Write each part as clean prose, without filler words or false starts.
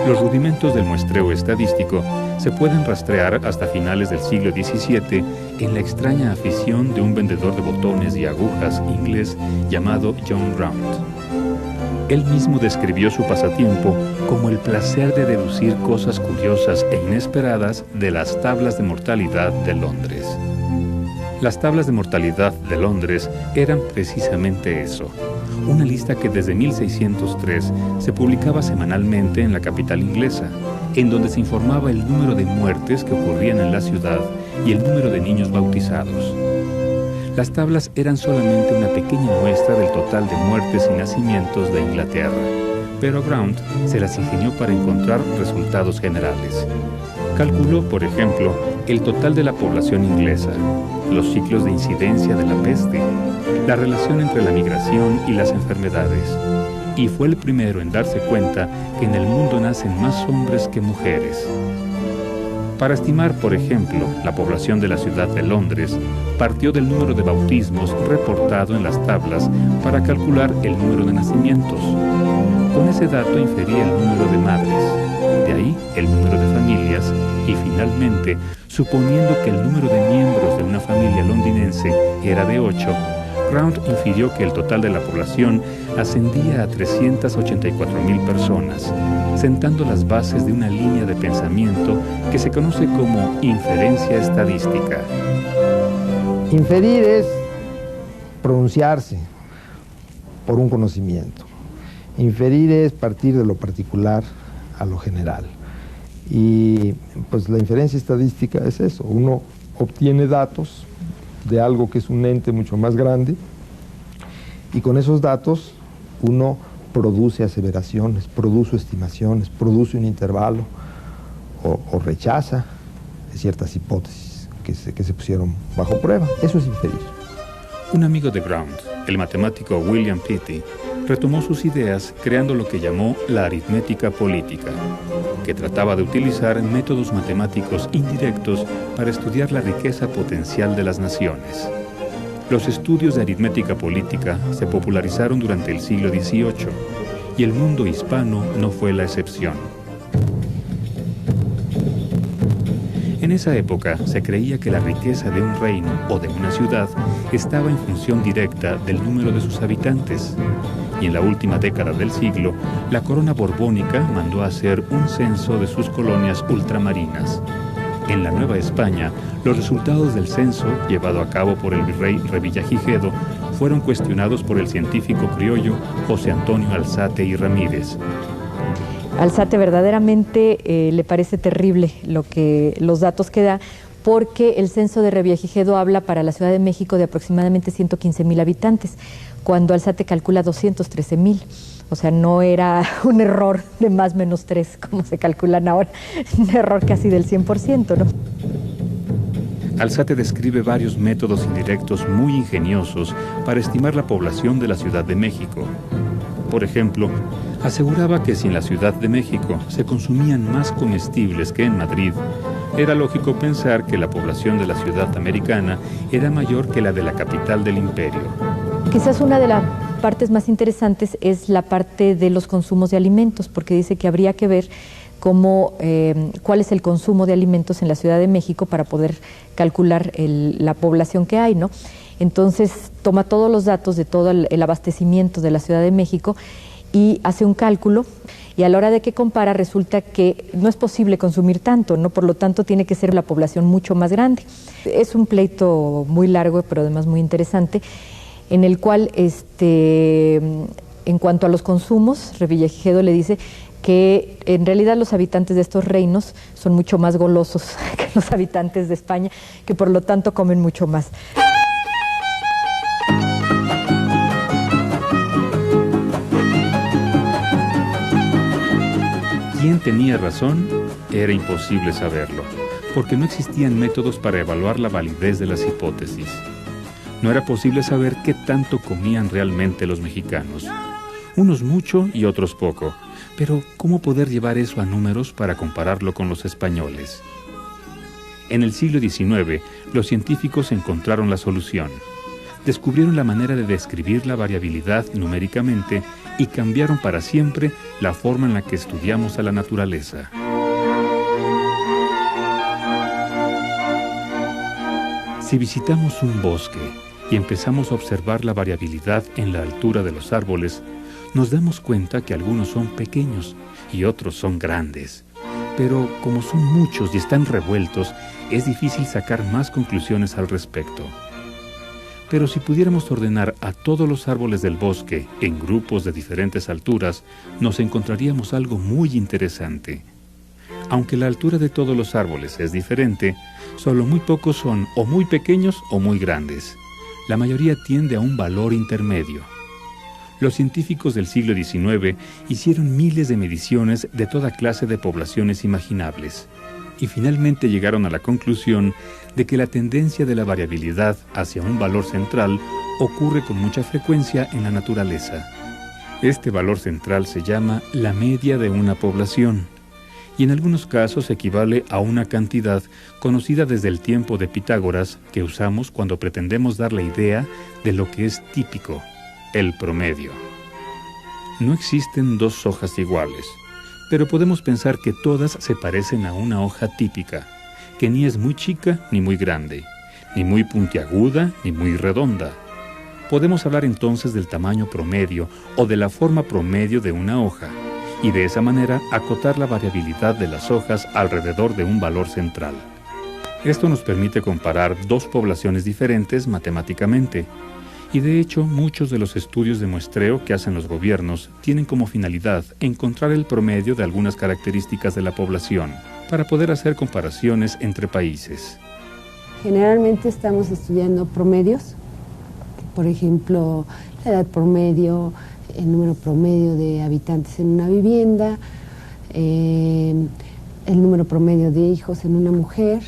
Los rudimentos del muestreo estadístico se pueden rastrear hasta finales del siglo XVII en la extraña afición de un vendedor de botones y agujas inglés llamado John Round. Él mismo describió su pasatiempo como el placer de deducir cosas curiosas e inesperadas de las tablas de mortalidad de Londres. Las tablas de mortalidad de Londres eran precisamente eso, una lista que desde 1603 se publicaba semanalmente en la capital inglesa, en donde se informaba el número de muertes que ocurrían en la ciudad y el número de niños bautizados. Las tablas eran solamente una pequeña muestra del total de muertes y nacimientos de Inglaterra, pero Ground se las ingenió para encontrar resultados generales. Calculó, por ejemplo, el total de la población inglesa, los ciclos de incidencia de la peste, la relación entre la migración y las enfermedades, y fue el primero en darse cuenta que en el mundo nacen más hombres que mujeres. Para estimar, por ejemplo, la población de la ciudad de Londres, partió del número de bautismos reportado en las tablas para calcular el número de nacimientos. Con ese dato infería el número de madres, de ahí el número de familias y finalmente, suponiendo que el número de miembros de una familia londinense era de 8, Round infirió que el total de la población ascendía a 384,000 personas, sentando las bases de una línea de pensamiento que se conoce como inferencia estadística. Inferir es pronunciarse por un conocimiento. Inferir es partir de lo particular a lo general. Y pues la inferencia estadística es eso, uno obtiene datos de algo que es un ente mucho más grande y con esos datos uno produce aseveraciones, produce estimaciones, produce un intervalo o rechaza ciertas hipótesis que se pusieron bajo prueba. Eso es inferir. Un amigo de Ground, el matemático William Petty, retomó sus ideas creando lo que llamó la aritmética política, que trataba de utilizar métodos matemáticos indirectos para estudiar la riqueza potencial de las naciones. Los estudios de aritmética política se popularizaron durante el siglo XVIII y el mundo hispano no fue la excepción. En esa época se creía que la riqueza de un reino o de una ciudad estaba en función directa del número de sus habitantes. Y en la última década del siglo, la corona borbónica mandó a hacer un censo de sus colonias ultramarinas. En la Nueva España, los resultados del censo, llevado a cabo por el virrey Revillagigedo, fueron cuestionados por el científico criollo José Antonio Alzate y Ramírez. Alzate verdaderamente le parece terrible los datos que da, porque el censo de Revillagigedo habla para la Ciudad de México de aproximadamente 115,000 habitantes, cuando Alzate calcula 213,000. O sea, no era un error de más menos 3, como se calculan ahora, un error casi del 100%, ¿no? Alzate describe varios métodos indirectos muy ingeniosos para estimar la población de la Ciudad de México. Por ejemplo, aseguraba que si en la Ciudad de México se consumían más comestibles que en Madrid, era lógico pensar que la población de la ciudad americana era mayor que la de la capital del imperio. Quizás una de las partes más interesantes es la parte de los consumos de alimentos, porque dice que habría que ver cuál es el consumo de alimentos en la Ciudad de México para poder calcular la población que hay, ¿no? Entonces toma todos los datos de todo el abastecimiento de la Ciudad de México y hace un cálculo, y a la hora de que compara resulta que no es posible consumir tanto, ¿no? Por lo tanto tiene que ser la población mucho más grande. Es un pleito muy largo, pero además muy interesante, en el cual en cuanto a los consumos, Revillagigedo le dice que en realidad los habitantes de estos reinos son mucho más golosos que los habitantes de España, que por lo tanto comen mucho más. ¿Quién tenía razón? Era imposible saberlo, porque no existían métodos para evaluar la validez de las hipótesis. No era posible saber qué tanto comían realmente los mexicanos. Unos mucho y otros poco, pero ¿cómo poder llevar eso a números para compararlo con los españoles? En el siglo XIX, los científicos encontraron la solución. Descubrieron la manera de describir la variabilidad numéricamente y cambiaron para siempre la forma en la que estudiamos a la naturaleza. Si visitamos un bosque y empezamos a observar la variabilidad en la altura de los árboles, nos damos cuenta que algunos son pequeños y otros son grandes. Pero como son muchos y están revueltos, es difícil sacar más conclusiones al respecto. Pero si pudiéramos ordenar a todos los árboles del bosque en grupos de diferentes alturas, nos encontraríamos algo muy interesante. Aunque la altura de todos los árboles es diferente, solo muy pocos son o muy pequeños o muy grandes. La mayoría tiende a un valor intermedio. Los científicos del siglo XIX hicieron miles de mediciones de toda clase de poblaciones imaginables y finalmente llegaron a la conclusión de que la tendencia de la variabilidad hacia un valor central ocurre con mucha frecuencia en la naturaleza. Este valor central se llama la media de una población y en algunos casos equivale a una cantidad conocida desde el tiempo de Pitágoras que usamos cuando pretendemos dar la idea de lo que es típico, el promedio. No existen dos hojas iguales, pero podemos pensar que todas se parecen a una hoja típica, que ni es muy chica ni muy grande, ni muy puntiaguda ni muy redonda. Podemos hablar entonces del tamaño promedio o de la forma promedio de una hoja, y de esa manera acotar la variabilidad de las hojas alrededor de un valor central. Esto nos permite comparar dos poblaciones diferentes matemáticamente, y de hecho muchos de los estudios de muestreo que hacen los gobiernos tienen como finalidad encontrar el promedio de algunas características de la población, para poder hacer comparaciones entre países. Generalmente estamos estudiando promedios, por ejemplo, la edad promedio, el número promedio de habitantes en una vivienda, el número promedio de hijos en una mujer.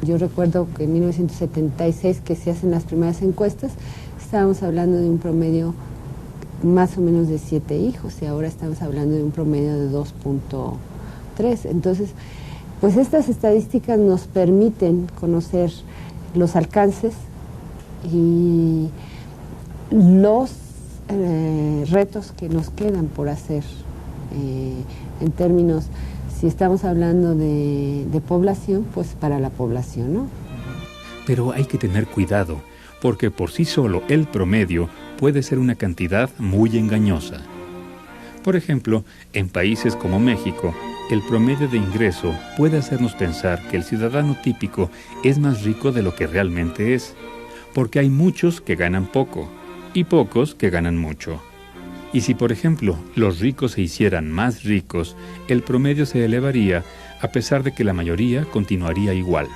Yo recuerdo que en 1976, que se hacen las primeras encuestas, estábamos hablando de un promedio más o menos de 7 hijos y ahora estamos hablando de un promedio de 2.3. Entonces, pues estas estadísticas nos permiten conocer los alcances y los retos que nos quedan por hacer en términos, si estamos hablando de población, pues para la población, ¿no? Pero hay que tener cuidado, porque por sí solo el promedio puede ser una cantidad muy engañosa. Por ejemplo, en países como México, el promedio de ingreso puede hacernos pensar que el ciudadano típico es más rico de lo que realmente es, porque hay muchos que ganan poco y pocos que ganan mucho. Y si, por ejemplo, los ricos se hicieran más ricos, el promedio se elevaría a pesar de que la mayoría continuaría igual.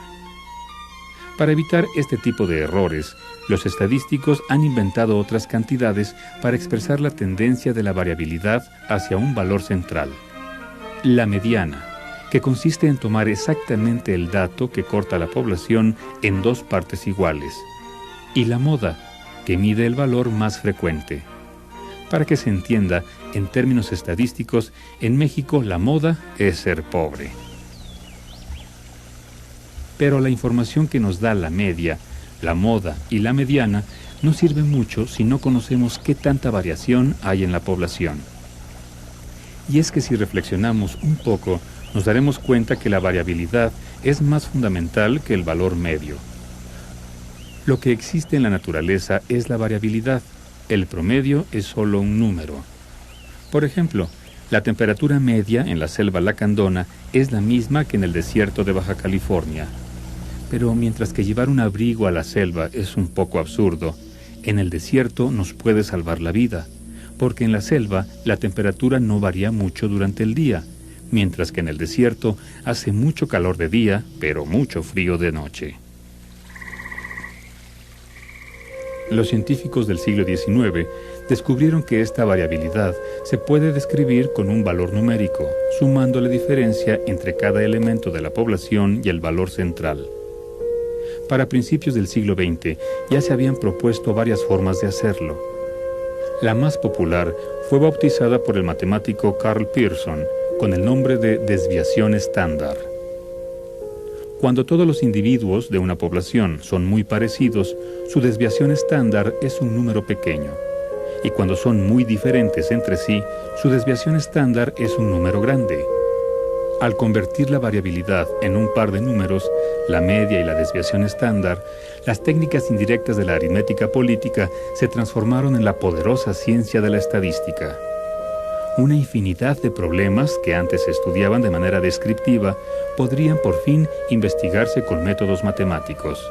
Para evitar este tipo de errores, los estadísticos han inventado otras cantidades para expresar la tendencia de la variabilidad hacia un valor central. La mediana, que consiste en tomar exactamente el dato que corta la población en dos partes iguales. Y la moda, que mide el valor más frecuente. Para que se entienda, en términos estadísticos, en México la moda es ser pobre. Pero la información que nos da la media, la moda y la mediana no sirve mucho si no conocemos qué tanta variación hay en la población. Y es que si reflexionamos un poco, nos daremos cuenta que la variabilidad es más fundamental que el valor medio. Lo que existe en la naturaleza es la variabilidad. El promedio es solo un número. Por ejemplo, la temperatura media en la selva lacandona es la misma que en el desierto de Baja California. Pero mientras que llevar un abrigo a la selva es un poco absurdo, en el desierto nos puede salvar la vida, porque en la selva la temperatura no varía mucho durante el día, mientras que en el desierto hace mucho calor de día, pero mucho frío de noche. Los científicos del siglo XIX descubrieron que esta variabilidad se puede describir con un valor numérico, sumando la diferencia entre cada elemento de la población y el valor central. Para principios del siglo XX ya se habían propuesto varias formas de hacerlo. La más popular fue bautizada por el matemático Karl Pearson con el nombre de desviación estándar. Cuando todos los individuos de una población son muy parecidos, su desviación estándar es un número pequeño. y cuando son muy diferentes entre sí, su desviación estándar es un número grande. Al convertir la variabilidad en un par de números, la media y la desviación estándar, las técnicas indirectas de la aritmética política se transformaron en la poderosa ciencia de la estadística. Una infinidad de problemas que antes se estudiaban de manera descriptiva podrían por fin investigarse con métodos matemáticos.